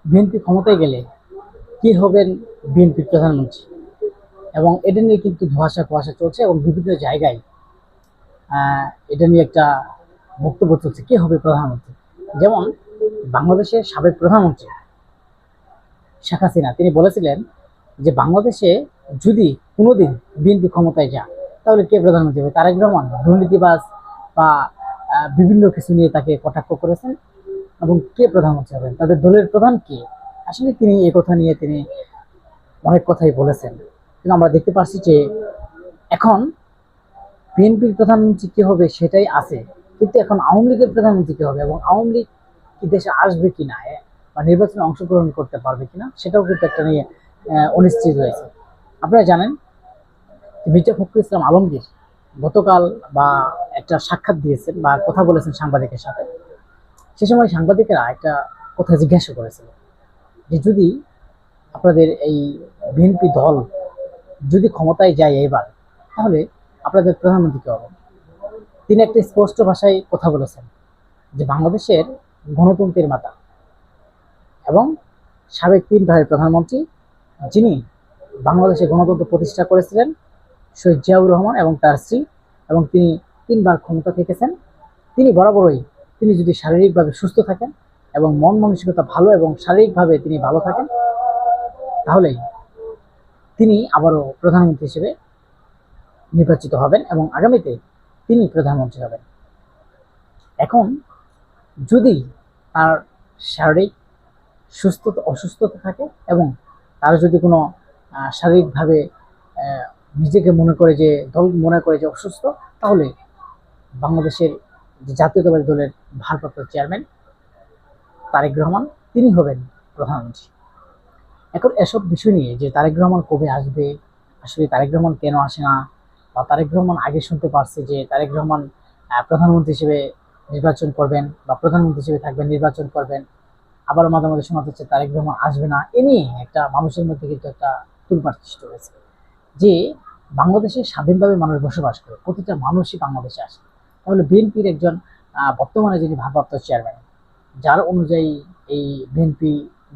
BNP ক্ষমতায় গেলে কি হবেন বিএনপির প্রধানমন্ত্রী, এবং এটা নিয়ে কিন্তু ধোঁয়াশা কুয়াশা চলছে এবং বিভিন্ন জায়গায় এটা নিয়ে একটা বক্তব্য চলছে কে হবে প্রধানমন্ত্রী। যেমন বাংলাদেশের সাবেক প্রধানমন্ত্রী শেখ হাসিনা তিনি বলেছিলেন যে বাংলাদেশে যদি কোনোদিন বিএনপি ক্ষমতায় যায় তাহলে কে প্রধানমন্ত্রী হবে, তারেক রহমান দুর্নীতিবাজ বা বিভিন্ন কিছু নিয়ে তাকে কটাক্ষ করেছেন। এবং কে প্রধানমন্ত্রী হবেন, তাদের দলের প্রধান কে, আসলে তিনি এই কথা নিয়ে তিনি অনেক কথাই বলেছেন। কিন্তু আমরা দেখতে পাচ্ছি যে এখন বিএনপির প্রধানমন্ত্রী কি হবে সেটাই আছে, কিন্তু এখন আওয়ামী লীগের প্রধানমন্ত্রী কি হবে এবং আওয়ামী লীগ কি দেশে আসবে কিনা বা নির্বাচনে অংশগ্রহণ করতে পারবে কিনা সেটাও কিন্তু একটা নিয়ে অনিশ্চিত রয়েছে। আপনারা জানেন মির্জা ফখরুল ইসলাম আলমগীর গতকাল বা একটা সাক্ষাৎ দিয়েছেন বা কথা বলেছেন সাংবাদিকের সাথে। সে সময় সাংবাদিকেরা একটা কথা জিজ্ঞাসা করেছিল যে যদি আপনাদের এই বিএনপি দল যদি ক্ষমতায় যায় এবার, তাহলে আপনাদের প্রধানমন্ত্রী কে হবে। তিনি একটা স্পষ্ট ভাষায় কথা বলেছেন যে বাংলাদেশের গণতন্ত্রের মাতা এবং সাবেক 3 ভাইয়ের প্রধানমন্ত্রী, যিনি বাংলাদেশে গণতন্ত্র প্রতিষ্ঠা করেছিলেন, শহীদ জিয়াউর রহমান এবং তার স্ত্রী, এবং তিনি 3বার ক্ষমতা থেকেছেন। তিনি বরাবরই তিনি যদি শারীরিকভাবে সুস্থ থাকেন এবং মন মানসিকতা ভালো এবং শারীরিকভাবে তিনি ভালো থাকেন, তাহলেই তিনি আবারও প্রধানমন্ত্রী হিসেবে নির্বাচিত হবেন এবং আগামীতে তিনি প্রধানমন্ত্রী হবেন। এখন যদি তার শারীরিক অসুস্থতা থাকে এবং তার যদি কোনো শারীরিকভাবে নিজেকে মনে করে যে দল মনে করে যে অসুস্থ, তাহলে বাংলাদেশের যে জাতীয়তাবাদী দলের ভারপ্রাপ্ত চেয়ারম্যান তারেক রহমান তিনি হবেন প্রধানমন্ত্রী। এখন এসব বিষয় নিয়ে যে তারেক রহমান কবে আসবে, আসলে তারেক রহমান কেন আসে না, বা তারেক রহমান আগে শুনতে পারছে যে তারেক রহমান প্রধানমন্ত্রী হিসেবে নির্বাচন করবেন বা প্রধানমন্ত্রী হিসেবে থাকবেন, নির্বাচন করবেন, আবার মাঝে মাঝে শোনা যাচ্ছে তারেক রহমান আসবে না। এ নিয়ে একটা মানুষের মধ্যে কিন্তু একটা তুলপাড় সৃষ্টি হয়েছে যে বাংলাদেশে স্বাধীনভাবে মানুষ বসবাস করে, প্রতিটা মানুষই বাংলাদেশে আসে। তাহলে বিএনপির একজন বর্তমানে যিনি ভারপ্রাপ্ত চেয়ারম্যান, যার অনুযায়ী এই বিএনপি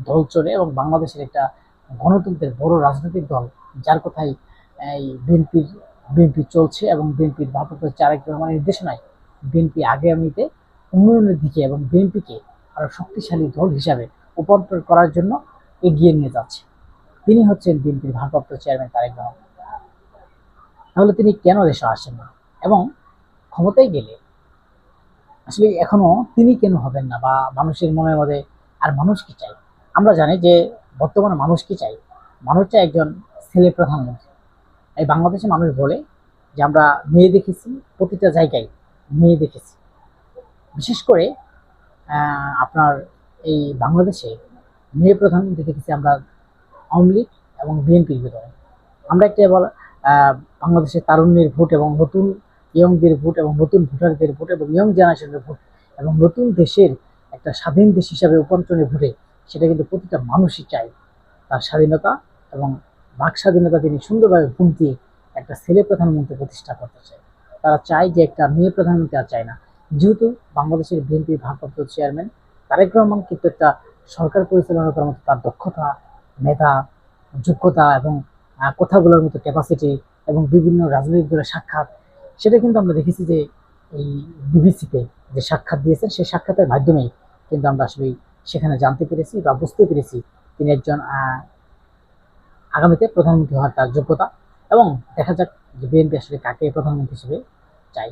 দল চলে এবং বাংলাদেশের একটা গণতন্ত্রের বড় রাজনৈতিক দল, যার কথাই এই বিএনপি চলছে এবং বিএনপির ভারপ্রাপ্ত তারেক রহমানের নির্দেশনায় বিএনপি আগামীতে উন্নয়নের দিকে এবং বিএনপিকে আরো শক্তিশালী দল হিসাবে রূপান্তর করার জন্য এগিয়ে নিয়ে যাচ্ছে। তিনি হচ্ছেন বিএনপির ভারপ্রাপ্ত চেয়ারম্যান তারেক রহমান। তাহলে তিনি কেন দেশে আসেন না, এবং ক্ষমতায় গেলে আসলে এখনো তিনি কেন হবেন না, বা মানুষের মনের মধ্যে আর মানুষ কি চাই। আমরা জানি যে বর্তমানে মানুষ কি চাই, মানুষ চাই একজন ছেলে প্রধানমন্ত্রী। এই বাংলাদেশে মানুষ বলে যে আমরা মেয়ে দেখেছি, প্রতিটা জায়গায় মেয়ে দেখেছি। বিশেষ করে আপনার এই বাংলাদেশে মেয়ে প্রধানমন্ত্রী দেখেছি আমরা আওয়ামী লীগ এবং বিএনপির ভিতরে। আমরা একটা এবার বাংলাদেশের তারুণ্যের ভোট এবং নতুন ইয়ংদের ভোট এবং নতুন ভোটারদের ভোট এবং ইয়ং জেনারেশনের ভোট এবং নতুন দেশের একটা স্বাধীন দেশ হিসাবে রূপান্তরের ভোটে, সেটা কিন্তু প্রতিটা মানুষই চায় তার স্বাধীনতা এবং বাক স্বাধীনতা তিনি সুন্দরভাবে ভোট দিয়ে একটা ছেলে প্রধানমন্ত্রী প্রতিষ্ঠা করতে চায়। তারা চায় যে একটা মেয়ে প্রধানমন্ত্রী আর চায় না। যেহেতু বাংলাদেশের বিএনপির ভারপ্রাপ্ত চেয়ারম্যান তারেক রহমান কিন্তু একটা সরকার পরিচালনা করার মতো তার দক্ষতা, মেধা, যোগ্যতা এবং কথা বলার মতো ক্যাপাসিটি এবং বিভিন্ন রাজনৈতিক দলের সাক্ষাৎ, সেটা কিন্তু আমরা দেখেছি যে এই বিবিসিতে যে সাক্ষাৎ দিয়েছেন, সেই সাক্ষাতের মাধ্যমেই কিন্তু আমরা আসলে সেখানে জানতে পেরেছি বা বুঝতে পেরেছি তিনি একজন আগামীতে প্রধানমন্ত্রী হওয়ার তার যোগ্যতা। এবং দেখা যাক যে বিএনপি আসলে কাকে প্রধানমন্ত্রী হিসেবে চাই।